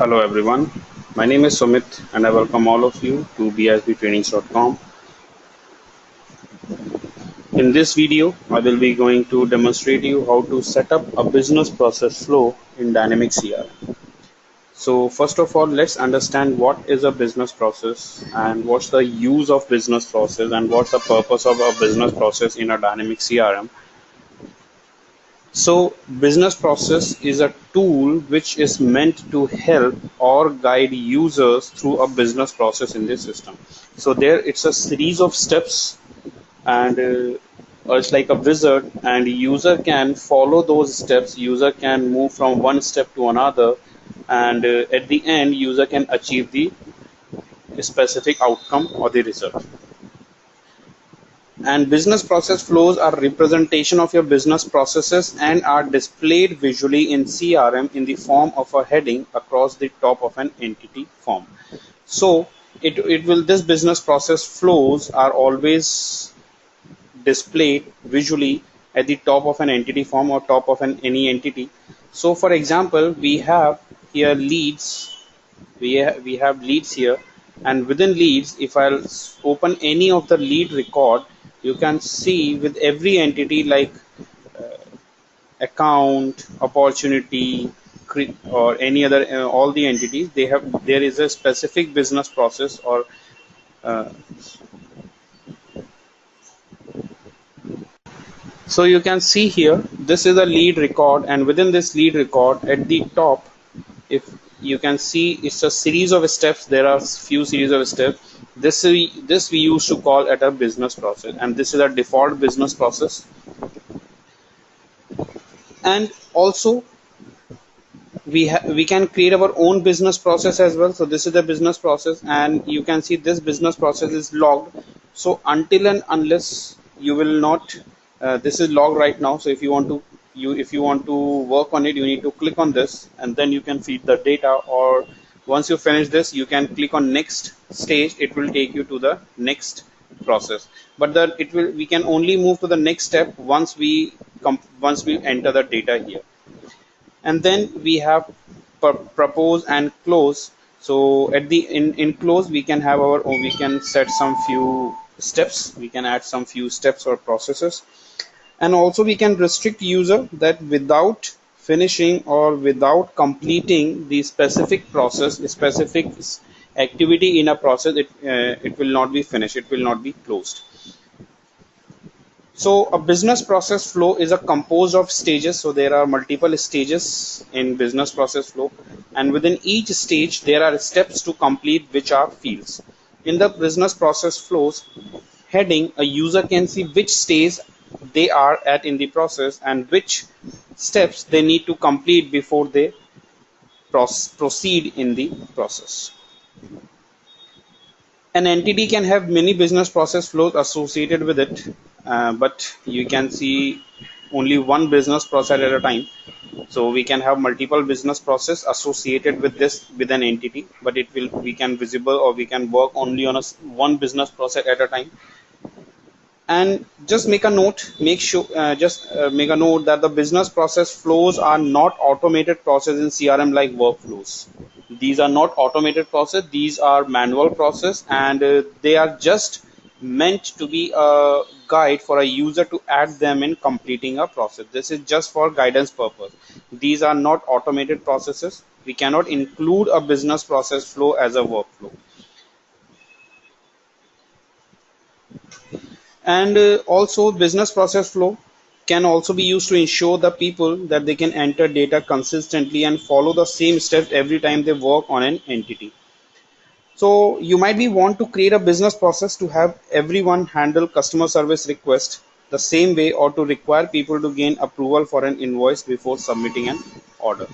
Hello everyone, my name is Sumit and I welcome all of you to bsbtrainings.com. In this video, I will be going to demonstrate you how to set up a business process flow in Dynamics CRM. So first of all, let's understand what is a business process and what's the use of business process and what's the purpose of a business process in a Dynamics CRM. So business process is a tool which is meant to help or guide users through a business process in the system. So there it's a series of steps and it's like a wizard, and user can follow those steps. User can move from one step to another, and at the end user can achieve the specific outcome or the result. And business process flows are representation of your business processes and are displayed visually in CRM in the form of a heading across the top of an entity form. So this business process flows are always displayed visually at the top of an entity form or top of any entity. So for example, we have here leads. We have leads here, and within leads, if I'll open any of the lead record, you can see with every entity like account, opportunity, or any other all the entities, there is a specific business process or uh, so you can see here this is a lead record, and within this lead record at the top, if you can see, it's a series of steps. There are few series of steps. This we used to call at a business process, and this is a default business process. And also we can create our own business process as well. So this is the business process, and you can see this business process is logged. So until and unless you will not this is logged right now. So if you want to work on it, you need to click on this, and then you can feed the data, or once you finish this, you can click on next stage. It will take you to the next process, but we can only move to the next step once we enter the data here. And then we have propose and close. So at the in close, we can have our, or we can set some few steps. We can add some few steps or processes, and also we can restrict user that without finishing or without completing the specific process, specific activity in a process, it will not be finished. It will not be closed. So a business process flow is a composed of stages. So there are multiple stages in business process flow, and within each stage there are steps to complete, which are fields. In the business process flows heading, a user can see which stage they are at in the process and which steps they need to complete before they proceed in the process. An entity can have many business process flows associated with it, but you can see only one business process at a time. So we can have multiple business process associated with an entity, but we can visible, or we can work only on one business process at a time. And just make a note, make a note that the business process flows are not automated process in CRM like workflows. These are not automated process. These are manual process, and they are just meant to be a guide for a user to add them in completing a process. This is just for guidance purpose. These are not automated processes. We cannot include a business process flow as a workflow. And also business process flow can also be used to ensure the people that they can enter data consistently and follow the same steps every time they work on an entity. So you might be want to create a business process to have everyone handle customer service request the same way, or to require people to gain approval for an invoice before submitting an order.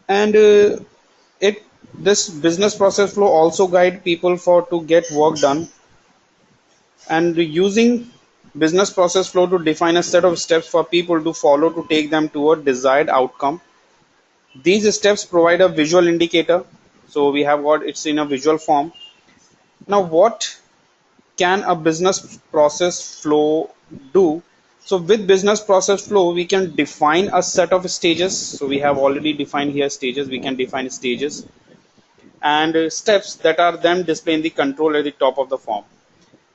And this business process flow also guide people for to get work done, and using business process flow to define a set of steps for people to follow to take them to a desired outcome. These steps provide a visual indicator. So we have got it's in a visual form. Now what can a business process flow do? So with business process flow, we can define a set of stages. So we have already defined here stages. We can define stages and steps that are then displayed in the control at the top of the form.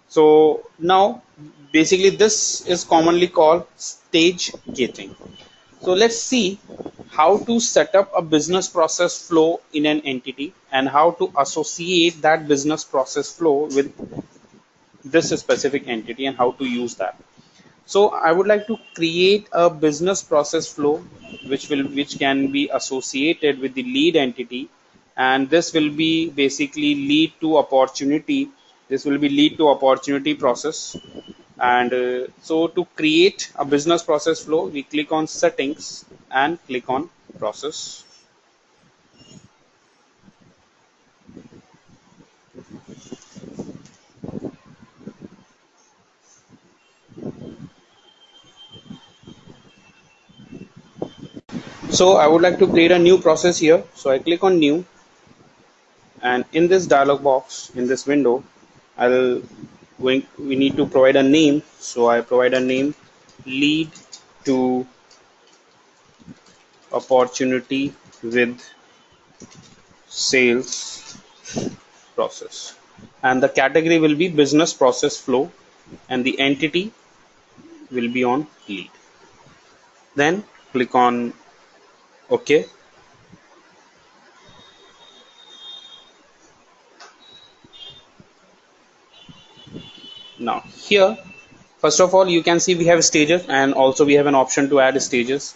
So now basically this is commonly called stage gating. So let's see how to set up a business process flow in an entity and how to associate that business process flow with this specific entity and how to use that. So I would like to create a business process flow which can be associated with the lead entity, and this will be basically lead to opportunity. This will be lead to opportunity process. And so to create a business process flow, we click on settings and click on process. So I would like to create a new process here. So I click on new, and in this dialog box, in this window, we need to provide a name. So I provide a name, lead to opportunity with sales process, and the category will be business process flow, and the entity will be on lead. Then click on OK. Now here, first of all, you can see we have stages, and also we have an option to add stages,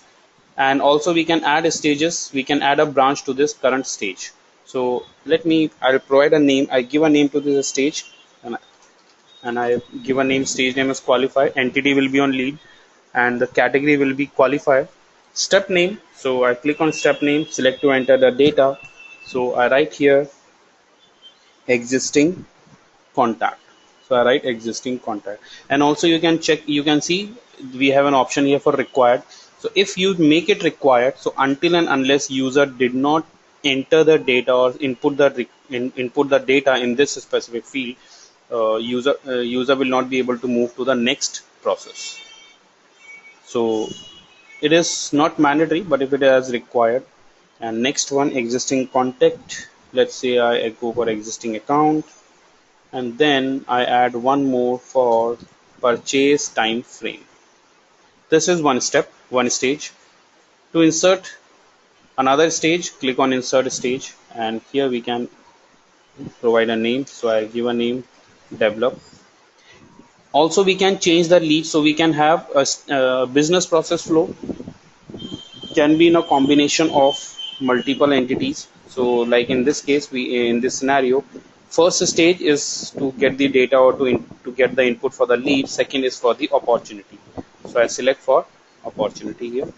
and also we can add stages. We can add a branch to this current stage. So I'll provide a name. I give a name to this stage, and I give a name. Stage name is qualify. Entity will be on lead, and the category will be qualify. Step name. So I click on step name, select to enter the data. So I write here existing contact. So I write existing contact, and also you can check. You can see we have an option here for required. So if you make it required, so until and unless user did not enter the data or input the data in this specific field, user will not be able to move to the next process. So it is not mandatory, but if it is required. And next one, existing contact. Let's say I go for existing account, and then I add one more for purchase time frame. This is one step, one stage. To insert another stage, click on insert stage, and here we can provide a name. So I give a name, develop. Also we can change the lead, so we can have a business process flow can be in a combination of multiple entities. So like in this case, in this scenario, first stage is to get the data or to get the input for the lead. Second is for the opportunity. So I select for opportunity here,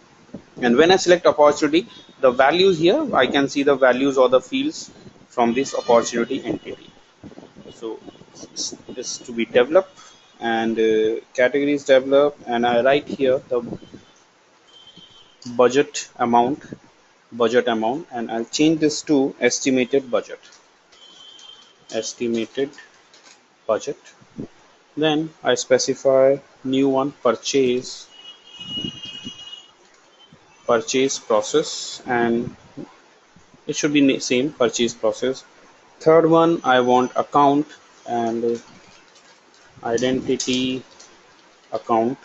and when I select opportunity, the values here, I can see the values or the fields from this opportunity entity. So this to be developed, and categories develop, and I write here the budget amount and I'll change this to estimated budget. Then I specify new one, purchase process, and it should be same, purchase process. Third one, I want account and identity account.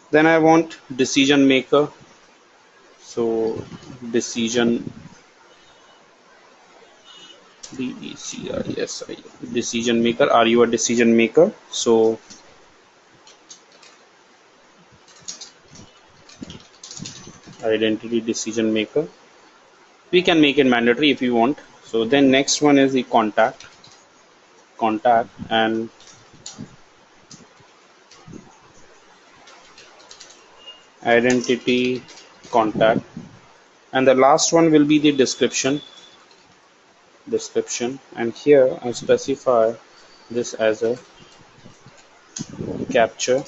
Then I want decision maker. So decision DECR, decision maker. Are you a decision maker? So identity decision maker. We can make it mandatory if you want. So then next one is the contact and identity contact, and the last one will be the description, and here I specify this as a capture.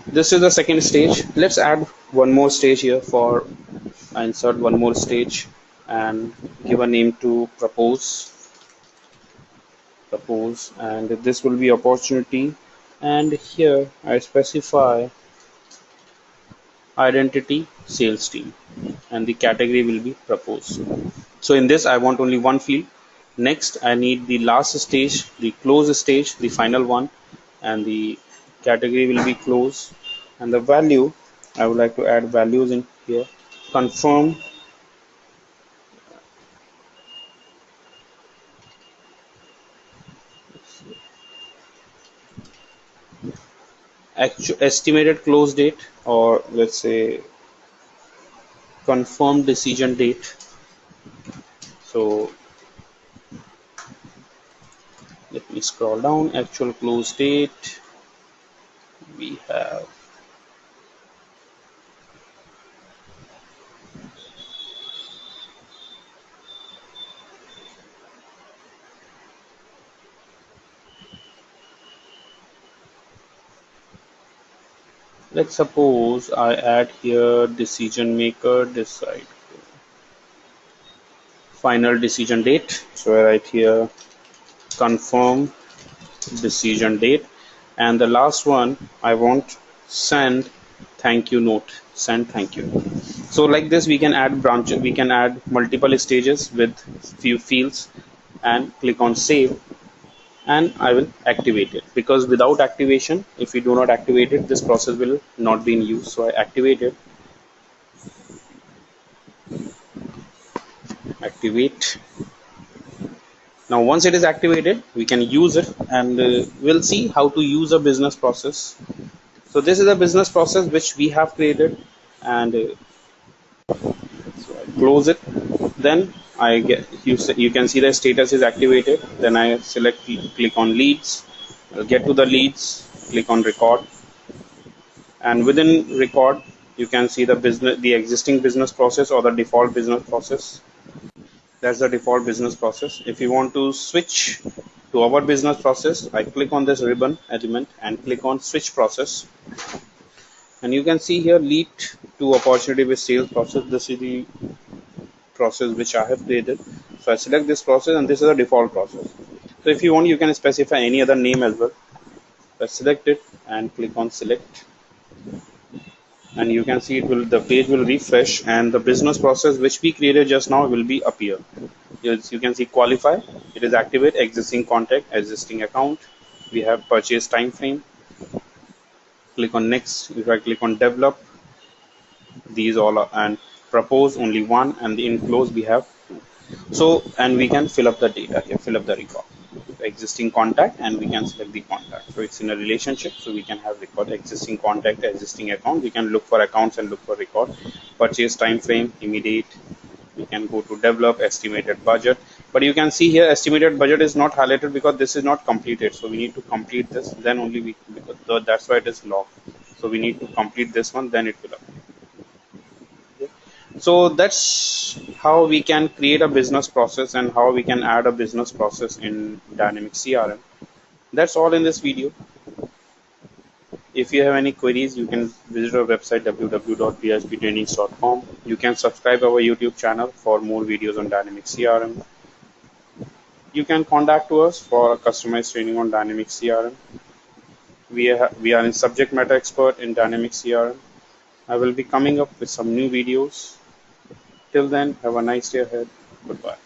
This is the second stage. Let's add one more stage here. For insert one more stage and give a name to propose. suppose, and this will be opportunity, and here I specify identity sales team, and the category will be proposed. So in this I want only one field. Next I need the last stage, the close stage, the final one, and the category will be close, and the value I would like to add values in here. Confirm actual estimated close date, or let's say confirmed decision date. So let me scroll down. Actual close date, we have, let's suppose I add here decision maker decide final decision date. So I write here confirm decision date, and the last one I want send thank you note, send thank you. So like this we can add branches, we can add multiple stages with few fields, and click on save, and I will activate it, because without activation, if we do not activate it, this process will not be in use. So I activate it, activate. Now once it is activated, we can use it, and we'll see how to use a business process. So this is a business process which we have created, and so I close it. Then I get, you can see the status is activated. Then I select, click on leads. I'll get to the leads, click on record, and within record you can see the existing business process or the default business process. That's the default business process. If you want to switch to our business process, I click on this ribbon element and click on switch process, and you can see here lead to opportunity with sales process. This is the process which I have created. So I select this process, and this is the default process. So if you want, you can specify any other name as well. I select it and click on select, and you can see the page will refresh, and the business process which we created just now will be appear. Yes, you can see qualify, it is activate, existing contact, existing account. We have purchase time frame. Click on next. If I click on develop, these all are, and propose only one, and in close we have two. So, and we can fill up the data here, fill up the record, existing contact, and we can select the contact. So it's in a relationship, so we can have record existing contact, existing account. We can look for accounts and look for record. Purchase time frame, immediate. We can go to develop, estimated budget, but you can see here estimated budget is not highlighted because this is not completed. So we need to complete this, then only we, because that's why it is locked. So we need to complete this one, then it will appear. So that's how we can create a business process and how we can add a business process in Dynamic CRM. That's all in this video. If you have any queries, you can visit our website www.phptrainings.com. You can subscribe our YouTube channel for more videos on Dynamic CRM. You can contact to us for customized training on Dynamic CRM. We are in subject matter expert in Dynamic CRM. I will be coming up with some new videos. Till then, have a nice day ahead. Goodbye.